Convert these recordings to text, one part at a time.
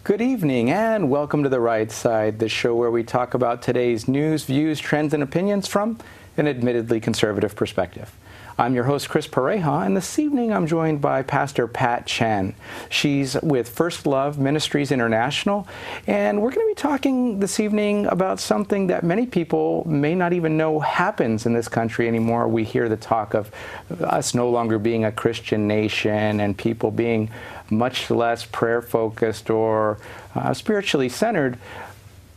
Good evening and welcome to The Right Side, the show where we talk about today's news, views, trends, and opinions from an admittedly conservative perspective. I'm your host, Chris Pareja, and this evening I'm joined by Pastor Pat Chen. She's with First Love Ministries International, and we're going to be talking this evening about something that many people may not even know happens in this country anymore. We hear the talk of us no longer being a Christian nation and people being much less prayer-focused or spiritually centered.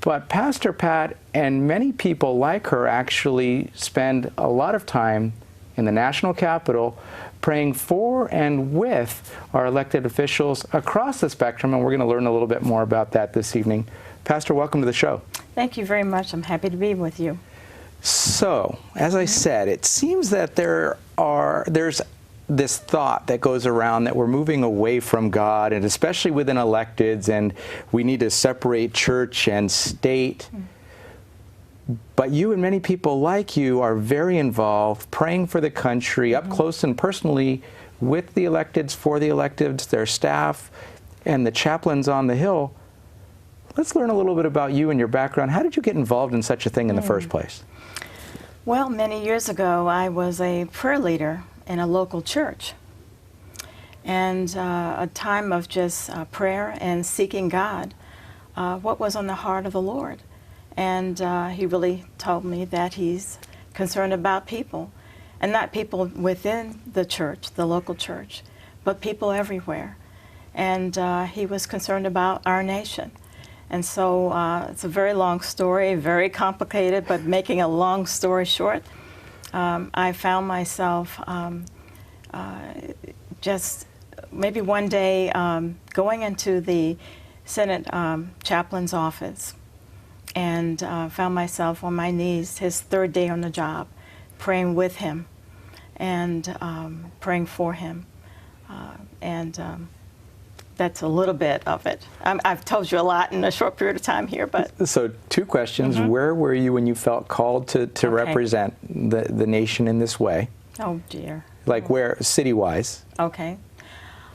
But Pastor Pat and many people like her actually spend a lot of time in the national capital praying for and with our elected officials across the spectrum, and we're going to learn a little bit more about that this evening. Pastor, welcome to the show. Thank you very much. I'm happy to be with you. So, as I said, it seems that there's this thought that goes around that we're moving away from God, and especially within electeds, and we need to separate church and state. But you and many people like you are very involved, praying for the country, up close and personally with the electeds, for the electeds, their staff, and the chaplains on the Hill. Let's learn a little bit about you and your background. How did you get involved in such a thing in the first place? Well, many years ago, I was a prayer leader in a local church. And a time of just prayer and seeking God, what was on the heart of the Lord. And he really told me that he's concerned about people, and not people within the church, the local church, but people everywhere. And he was concerned about our nation. And so it's a very long story, very complicated, but making a long story short, I found myself just maybe one day going into the Senate chaplain's office, and found myself on my knees his third day on the job, praying with him and praying for him. That's a little bit of it. I've told you a lot in a short period of time here, but... So, two questions. Where were you when you felt called to represent the nation in this way? Oh, dear. Like where, city-wise? Okay.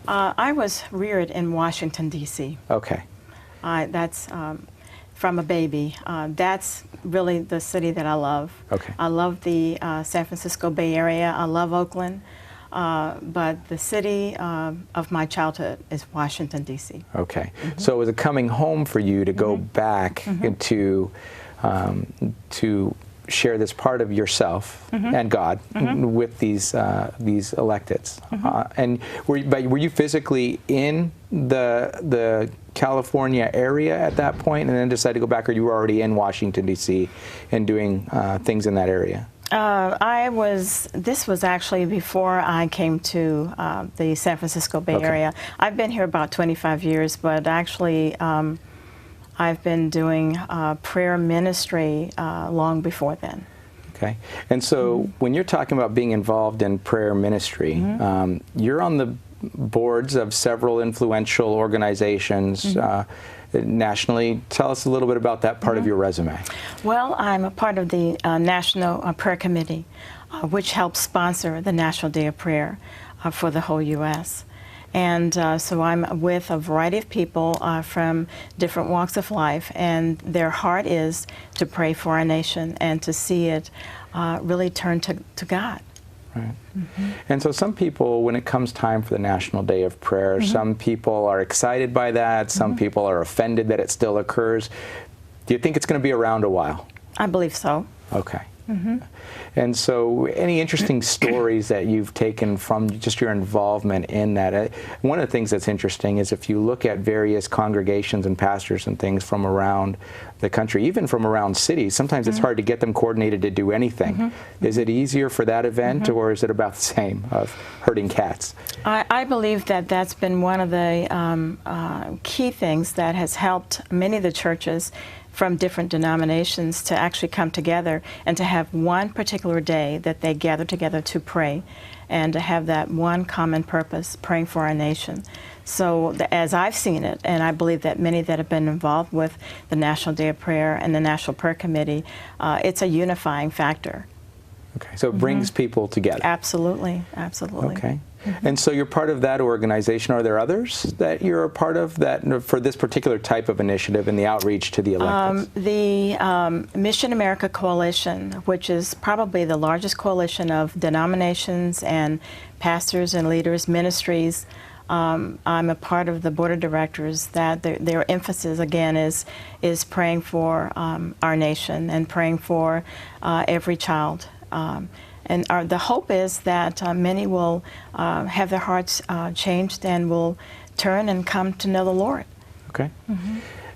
I was reared in Washington, D.C. Okay. That's from a baby. That's really the city that I love. Okay. I love the San Francisco Bay Area. I love Oakland. But the city of my childhood is Washington, D.C. Okay. So it was a coming home for you to go back to share this part of yourself and God with these electeds. And were you physically in the California area at that point, and then decided to go back, or you were already in Washington, D.C. and doing things in that area? This was actually before I came to the San Francisco Bay Area. I've been here about 25 years, but actually I've been doing prayer ministry long before then. Okay. And so when you're talking about being involved in prayer ministry, you're on the boards of several influential organizations nationally. Tell us a little bit about that part of your resume. Well, I'm a part of the National Prayer Committee, which helps sponsor the National Day of Prayer for the whole U.S. And so I'm with a variety of people from different walks of life, and their heart is to pray for our nation and to see it really turn to God. Right. And so some people, when it comes time for the National Day of Prayer, some people are excited by that, some people are offended that it still occurs. Do you think it's going to be around a while? I believe so. Okay. And so any interesting stories that you've taken from just your involvement in that? One of the things that's interesting is if you look at various congregations and pastors and things from around the country, even from around cities, sometimes it's hard to get them coordinated to do anything. Is it easier for that event, or is it about the same of herding cats? I believe that that's been one of the key things that has helped many of the churches from different denominations to actually come together and to have one particular day that they gather together to pray and to have that one common purpose, praying for our nation. So as I've seen it, and I believe that many that have been involved with the National Day of Prayer and the National Prayer Committee, it's a unifying factor. Okay, so it brings people together. Absolutely, absolutely. Okay. And so you're part of that organization. Are there others that you're a part of that for this particular type of initiative and the outreach to the electeds? The Mission America Coalition, which is probably the largest coalition of denominations and pastors and leaders, ministries. I'm a part of the board of directors that their emphasis, again, is praying for our nation and praying for every child. And the hope is that many will have their hearts changed and will turn and come to know the Lord. Okay.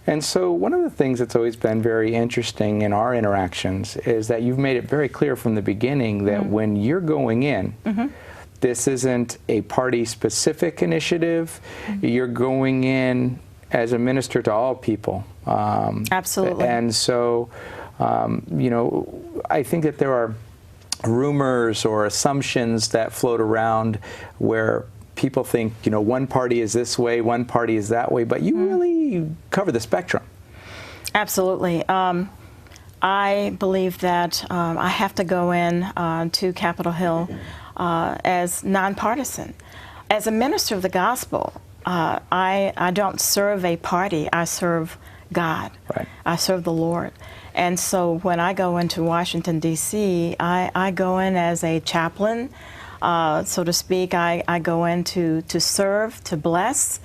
And so one of the things that's always been very interesting in our interactions is that you've made it very clear from the beginning that when you're going in, this isn't a party-specific initiative. You're going in as a minister to all people. Absolutely. And so, you know, I think that there are rumors or assumptions that float around where people think, you know, one party is this way, one party is that way, but you really cover the spectrum. Absolutely. I believe that I have to go in to Capitol Hill as nonpartisan. As a minister of the gospel, I don't serve a party, I serve God. Right. I serve the Lord. And so when I go into Washington, D.C., I go in as a chaplain, so to speak. I go in to serve, to bless,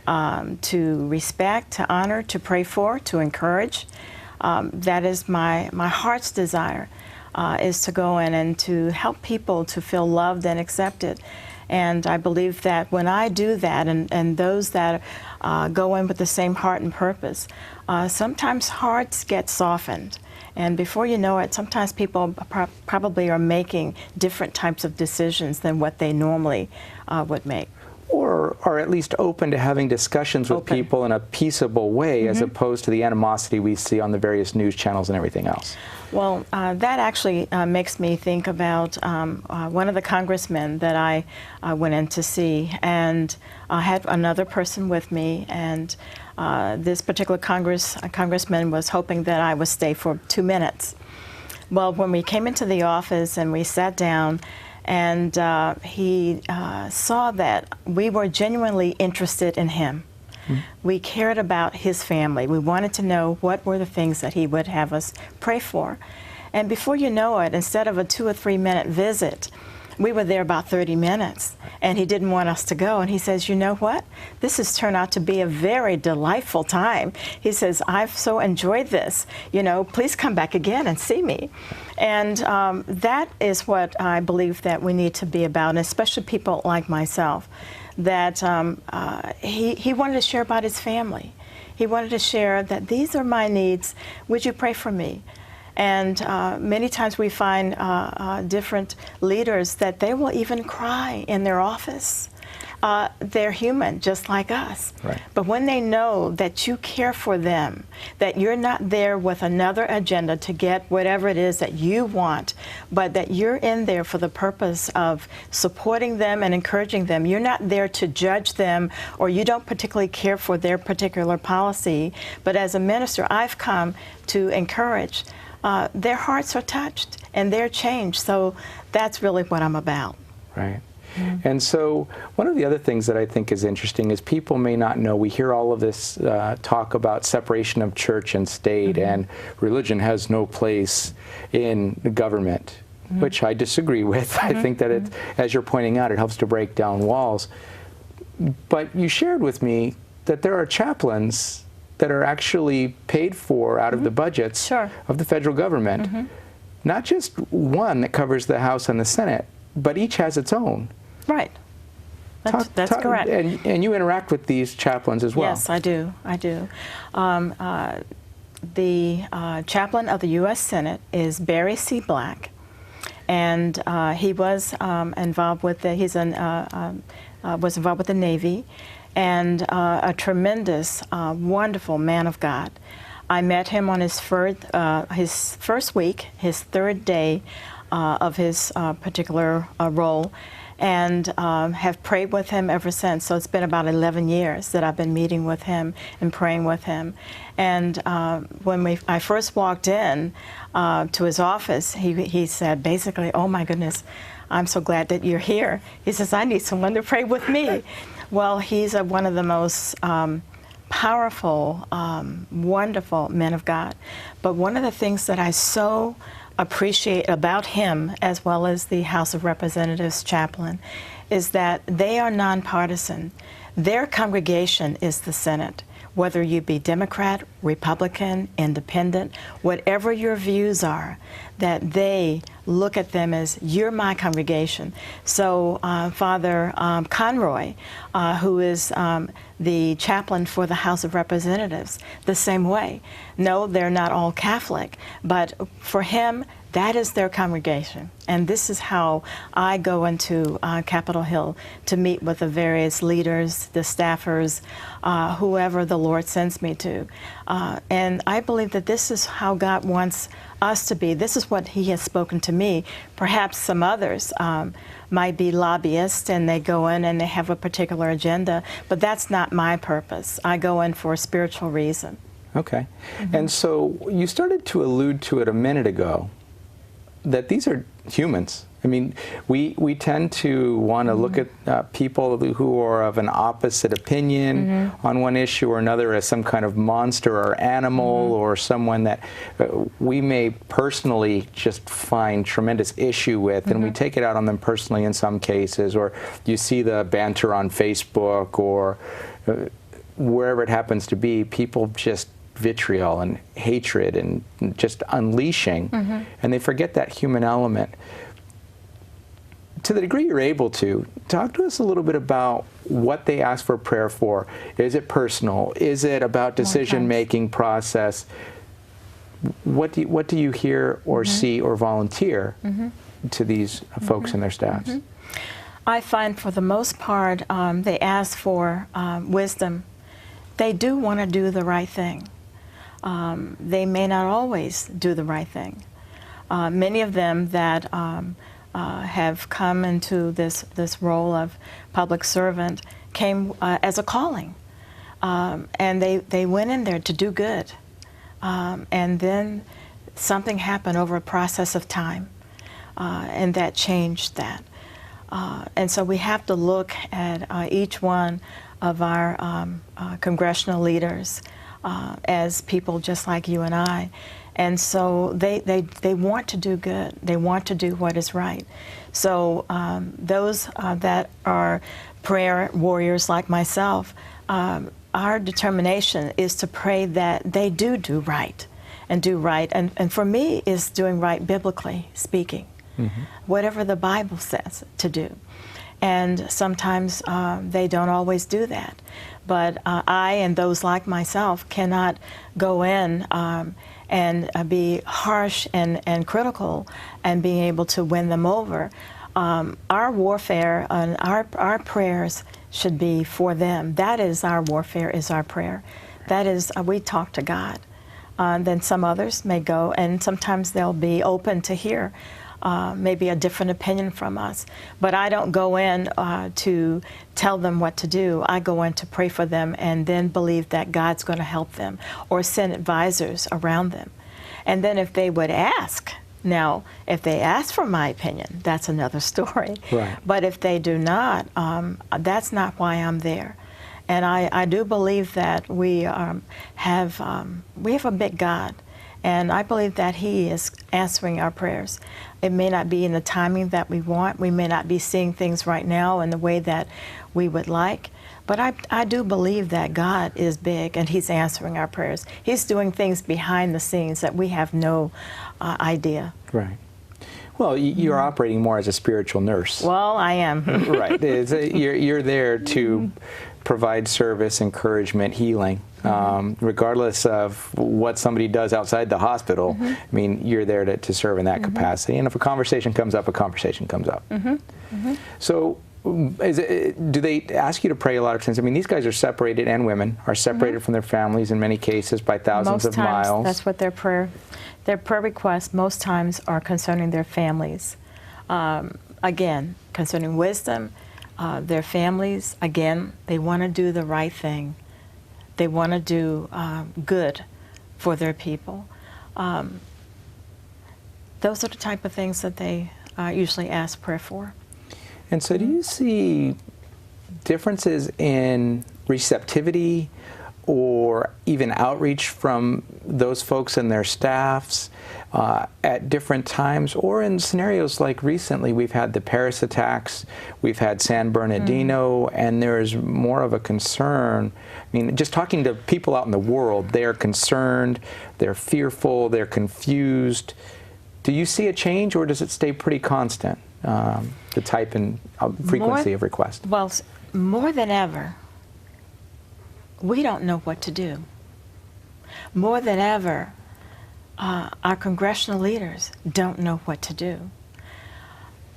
to respect, to honor, to pray for, to encourage. That is my heart's desire, is to go in and to help people to feel loved and accepted. And I believe that when I do that, and those that go in with the same heart and purpose, sometimes hearts get softened. And before you know it, sometimes people probably are making different types of decisions than what they normally would make. Or are at least open to having discussions with people in a peaceable way, as opposed to the animosity we see on the various news channels and everything else. Well, that actually makes me think about one of the congressmen that I went in to see, and I had another person with me, and this particular congressman was hoping that I would stay for 2 minutes. Well, when we came into the office and we sat down, and he saw that we were genuinely interested in him. We cared about his family. We wanted to know what were the things that he would have us pray for. And before you know it, instead of a 2 or 3 minute visit, we were there about 30 minutes, and he didn't want us to go. And he says, you know what? This has turned out to be a very delightful time. He says, I've so enjoyed this. You know, please come back again and see me. And that is what I believe that we need to be about, and especially people like myself, that he wanted to share about his family. He wanted to share that these are my needs. Would you pray for me? And many times we find different leaders that they will even cry in their office. They're human, just like us. Right. But when they know that you care for them, that you're not there with another agenda to get whatever it is that you want, but that you're in there for the purpose of supporting them and encouraging them. You're not there to judge them, or you don't particularly care for their particular policy. But as a minister, I've come to encourage. Their hearts are touched and they're changed. So that's really what I'm about. Right. And so one of the other things that I think is interesting is people may not know, we hear all of this talk about separation of church and state, and religion has no place in the government, which I disagree with. I think that it, as you're pointing out, it helps to break down walls. But you shared with me that there are chaplains that are actually paid for out of the budgets of the federal government. Not just one that covers the House and the Senate, but each has its own. Right. That's correct. And you interact with these chaplains as well. Yes, I do. I do. The chaplain of the U.S. Senate is Barry C. Black, and he was involved with the was involved with the Navy, and a tremendous, wonderful man of God. I met him on his first week, his third day of his particular role, and have prayed with him ever since. So it's been about 11 years that I've been meeting with him and praying with him. And when I first walked in to his office, he said basically, "Oh my goodness, I'm so glad that you're here." He says, "I need someone to pray with me." Well, he's one of the most powerful, wonderful men of God. But one of the things that I so appreciate about him, as well as the House of Representatives Chaplin, is that they are nonpartisan. Their congregation is the Senate. Whether you be Democrat, Republican, Independent, whatever your views are, that they look at them as, you're my congregation. So Father Conroy, who is the chaplain for the House of Representatives, the same way. No, they're not all Catholic, but for him, that is their congregation. And this is how I go into Capitol Hill to meet with the various leaders, the staffers, whoever the Lord sends me to. And I believe that this is how God wants us to be. This is what he has spoken to me. Perhaps some others might be lobbyists and they go in and they have a particular agenda, but that's not my purpose. I go in for a spiritual reason. Okay. And so you started to allude to it a minute ago, that these are humans. I mean, we tend to want to look at people who are of an opposite opinion on one issue or another as some kind of monster or animal or someone that we may personally just find tremendous issue with, and we take it out on them personally in some cases, or you see the banter on Facebook or wherever it happens to be, people just vitriol and hatred and just unleashing, and they forget that human element. To the degree you're able to, talk to us a little bit about what they ask for prayer for. Is it personal? Is it about decision-making process? What do you hear or see or volunteer to these folks and their staffs? I find for the most part, they ask for wisdom. They do want to do the right thing. They may not always do the right thing. Many of them that have come into this role of public servant came as a calling, and they went in there to do good, and then something happened over a process of time, and that changed that. And so we have to look at each one of our congressional leaders as people just like you and I. And so they want to do good. They want to do what is right. So those that are prayer warriors like myself, our determination is to pray that they do right and do right. And for me, is doing right biblically speaking, whatever the Bible says to do. And sometimes they don't always do that. But I and those like myself cannot go in and be harsh and critical and being able to win them over. Our warfare and our prayers should be for them. That is our warfare, is our prayer. That is, we talk to God. Then some others may go, and sometimes they'll be open to hear maybe a different opinion from us. But I don't go in to tell them what to do. I go in to pray for them and then believe that God's going to help them or send advisors around them. And then if they would ask, now, if they ask for my opinion, that's another story. Right. But if they do not, that's not why I'm there. And I do believe that we have a big God. And I believe that He is answering our prayers. It may not be in the timing that we want. We may not be seeing things right now in the way that we would like. But I do believe that God is big and He's answering our prayers. He's doing things behind the scenes that we have no idea. Right. Well, you're operating more as a spiritual nurse. Well, I am. Right. You're there to provide service, encouragement, healing. Regardless of what somebody does outside the hospital, I mean, you're there to serve in that capacity. And if a conversation comes up, a conversation comes up. So do they ask you to pray a lot of times? I mean, these guys are separated, and women are separated from their families in many cases by thousands of miles. That's what their prayer requests most times are concerning their families. again, concerning wisdom, their families, again, they want to do the right thing. They want to do good for their people. Those are the type of things that they usually ask prayer for. And so do you see differences in receptivity or even outreach from those folks and their staffs at different times, or in scenarios like recently we've had the Paris attacks, we've had San Bernardino, and there's more of a concern. I mean, just talking to people out in the world, they're concerned, they're fearful, they're confused. Do you see a change, or does it stay pretty constant, the type and frequency of request? Well, more than ever, we don't know what to do. More than ever, our congressional leaders don't know what to do.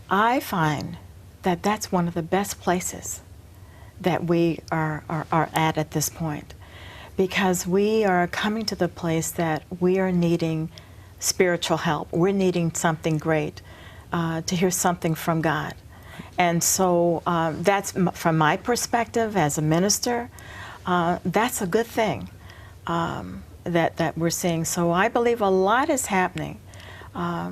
I find that that's one of the best places that we are at this point, because we are coming to the place that we are needing spiritual help. We're needing something great, to hear something from God. And so that's, from my perspective as a minister, that's a good thing that we're seeing. So I believe a lot is happening. I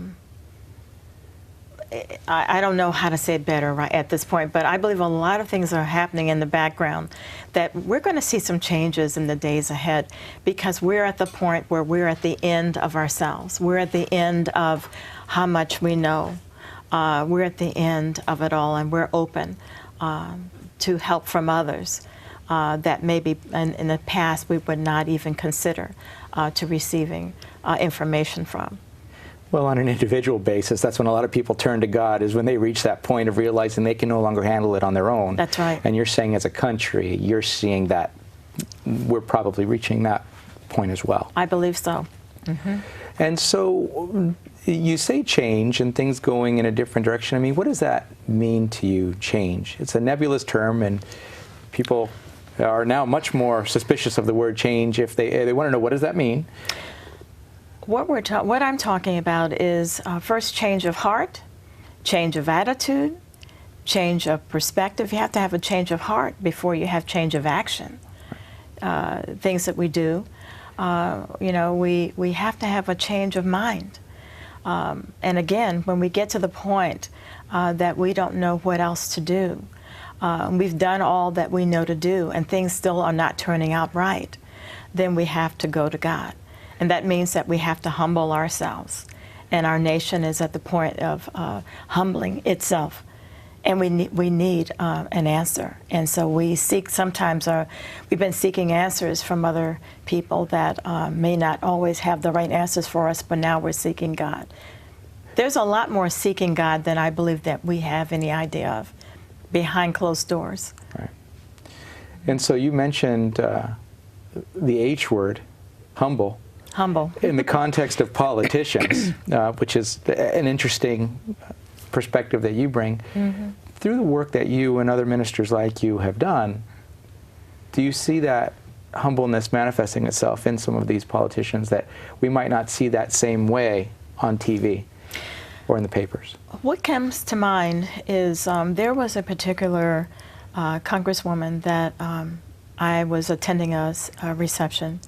don't know how to say it better right at this point, but I believe a lot of things are happening in the background that we're going to see some changes in the days ahead, because we're at the point where we're at the end of ourselves. We're at the end of how much we know. We're at the end of it all, and we're open to help from others that maybe in the past we would not even consider to receiving information from. Well, on an individual basis, that's when a lot of people turn to God, is when they reach that point of realizing they can no longer handle it on their own. That's right. And you're saying as a country, you're seeing that we're probably reaching that point as well. I believe so. Mm-hmm. And so you say change and things going in a different direction. I mean, what does that mean to you, change? It's a nebulous term, and people are now much more suspicious of the word change if they want to know, what does that mean? What I'm talking about is first change of heart, change of attitude, change of perspective. You have to have a change of heart before you have change of action. Things that we do, we have to have a change of mind. And again, when we get to the point that we don't know what else to do, we've done all that we know to do, and things still are not turning out right, then we have to go to God. And that means that we have to humble ourselves. And our nation is at the point of humbling itself. And we need an answer. And so we seek, sometimes we've been seeking answers from other people that may not always have the right answers for us, but now we're seeking God. There's a lot more seeking God than I believe that we have any idea of behind closed doors. Right. And so you mentioned the H word, humble. Humble. In the context of politicians, which is an interesting perspective that you bring. Mm-hmm. Through the work that you and other ministers like you have done, do you see that humbleness manifesting itself in some of these politicians that we might not see that same way on TV or in the papers? What comes to mind is there was a particular congresswoman that I was attending a reception,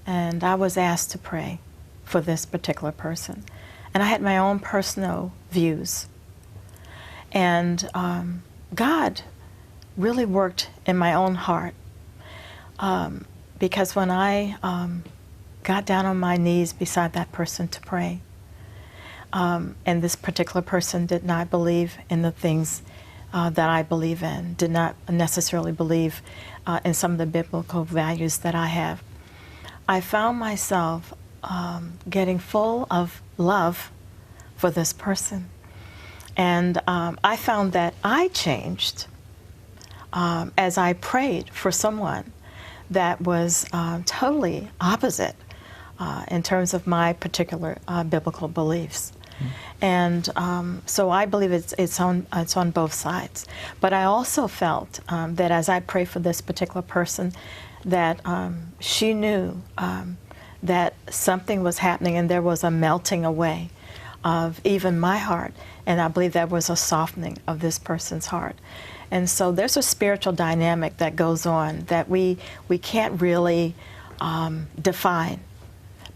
and I was asked to pray for this particular person. And I had my own personal views. And God really worked in my own heart, because when I got down on my knees beside that person to pray, and this particular person did not believe in the things that I believe in, did not necessarily believe in some of the biblical values that I have, I found myself getting full of love for this person. And I found that I changed as I prayed for someone that was totally opposite in terms of my particular biblical beliefs. And so I believe it's on both sides. But I also felt that as I prayed for this particular person, that she knew that something was happening, and there was a melting away of even my heart. And I believe that was a softening of this person's heart. And so there's a spiritual dynamic that goes on that we can't really define.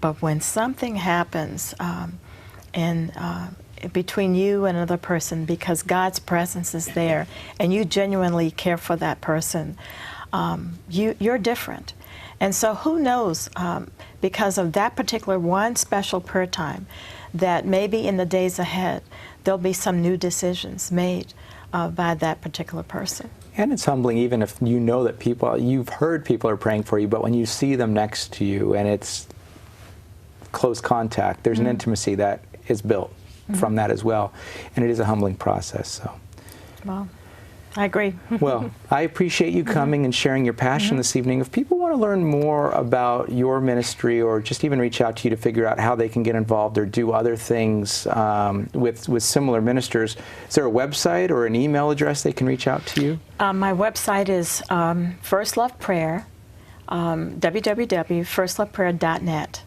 But when something happens between you and another person, because God's presence is there and you genuinely care for that person, you're different. And so who knows, because of that particular one special prayer time, that maybe in the days ahead there'll be some new decisions made by that particular person. And it's humbling, even if you know that you've heard people are praying for you, but when you see them next to you and it's close contact, there's an intimacy that is built from that as well. And it is a humbling process. So. Well, I agree. Well, I appreciate you coming and sharing your passion this evening. If people want to learn more about your ministry or just even reach out to you to figure out how they can get involved or do other things with similar ministers, is there a website or an email address they can reach out to you? My website is First Love Prayer, www.firstloveprayer.net.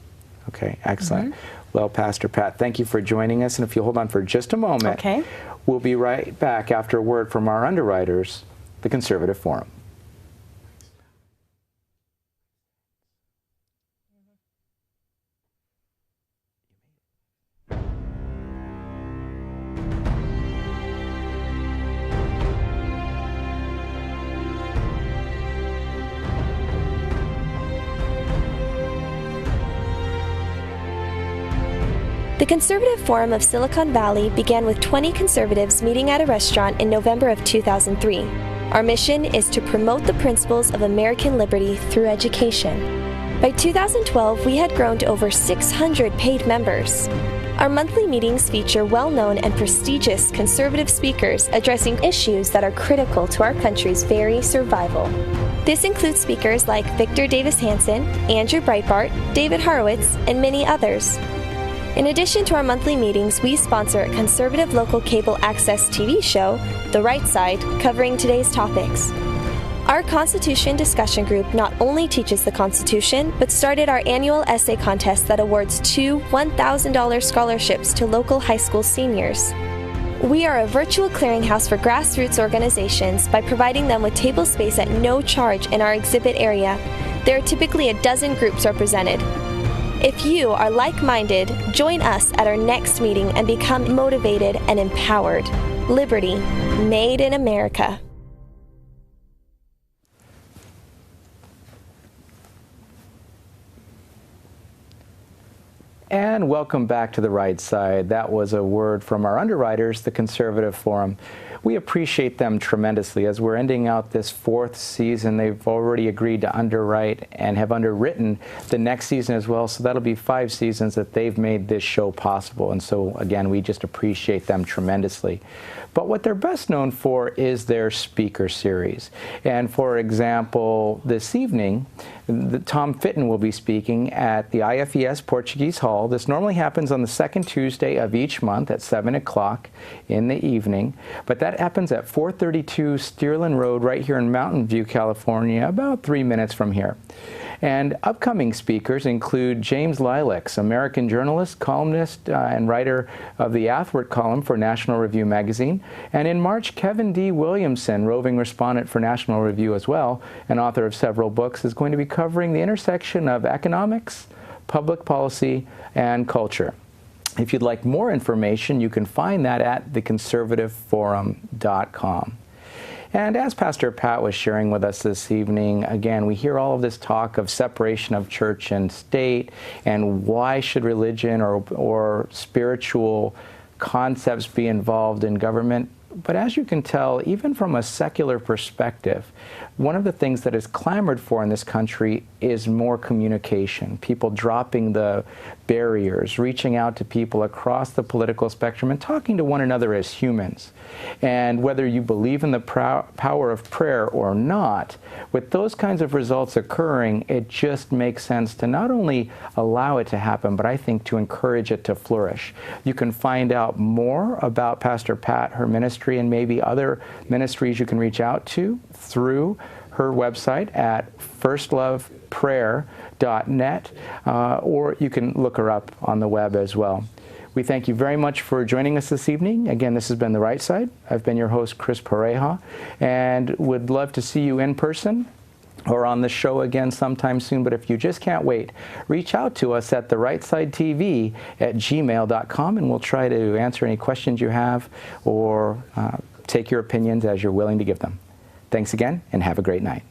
Okay, excellent. Well, Pastor Pat, thank you for joining us. And if you'll hold on for just a moment, okay. We'll be right back after a word from our underwriters, the Conservative Forum. The Conservative Forum of Silicon Valley began with 20 conservatives meeting at a restaurant in November of 2003. Our mission is to promote the principles of American liberty through education. By 2012, we had grown to over 600 paid members. Our monthly meetings feature well-known and prestigious conservative speakers addressing issues that are critical to our country's very survival. This includes speakers like Victor Davis Hanson, Andrew Breitbart, David Horowitz, and many others. In addition to our monthly meetings, we sponsor a conservative local cable access TV show, The Right Side, covering today's topics. Our Constitution discussion group not only teaches the Constitution, but started our annual essay contest that awards 2 $1,000 scholarships to local high school seniors. We are a virtual clearinghouse for grassroots organizations by providing them with table space at no charge in our exhibit area. There are typically a dozen groups represented. If you are like-minded, join us at our next meeting and become motivated and empowered. Liberty, made in America. And welcome back to The Right Side. That was a word from our underwriters, the Conservative Forum. We appreciate them tremendously. As we're ending out this 4th season, they've already agreed to underwrite and have underwritten the next season as well. So that'll be 5 seasons that they've made this show possible. And so, again, we just appreciate them tremendously. But what they're best known for is their speaker series. And for example, this evening, Tom Fitton will be speaking at the IFES Portuguese Hall. This normally happens on the 2nd Tuesday of each month at 7 o'clock in the evening. But that happens at 432 Stearland Road right here in Mountain View, California, about 3 minutes from here. And upcoming speakers include James Lilacs, American journalist, columnist, and writer of the Athwart column for National Review magazine. And in March, Kevin D. Williamson, roving respondent for National Review as well, and author of several books, is going to be covering the intersection of economics, public policy, and culture. If you'd like more information, you can find that at theconservativeforum.com. And as Pastor Pat was sharing with us this evening, again, we hear all of this talk of separation of church and state, and why should religion or spiritual concepts be involved in government. But as you can tell, even from a secular perspective, one of the things that is clamored for in this country is more communication, people dropping the barriers, reaching out to people across the political spectrum and talking to one another as humans. And whether you believe in the power of prayer or not, with those kinds of results occurring, it just makes sense to not only allow it to happen, but I think to encourage it to flourish. You can find out more about Pastor Pat, her ministry, and maybe other ministries you can reach out to through her website at firstloveprayer.net, or you can look her up on the web as well. We thank you very much for joining us this evening. Again, this has been The Right Side. I've been your host, Chris Pareja, and would love to see you in person or on the show again sometime soon. But if you just can't wait, reach out to us at therightsidetv@gmail.com, and we'll try to answer any questions you have or take your opinions as you're willing to give them. Thanks again, and have a great night.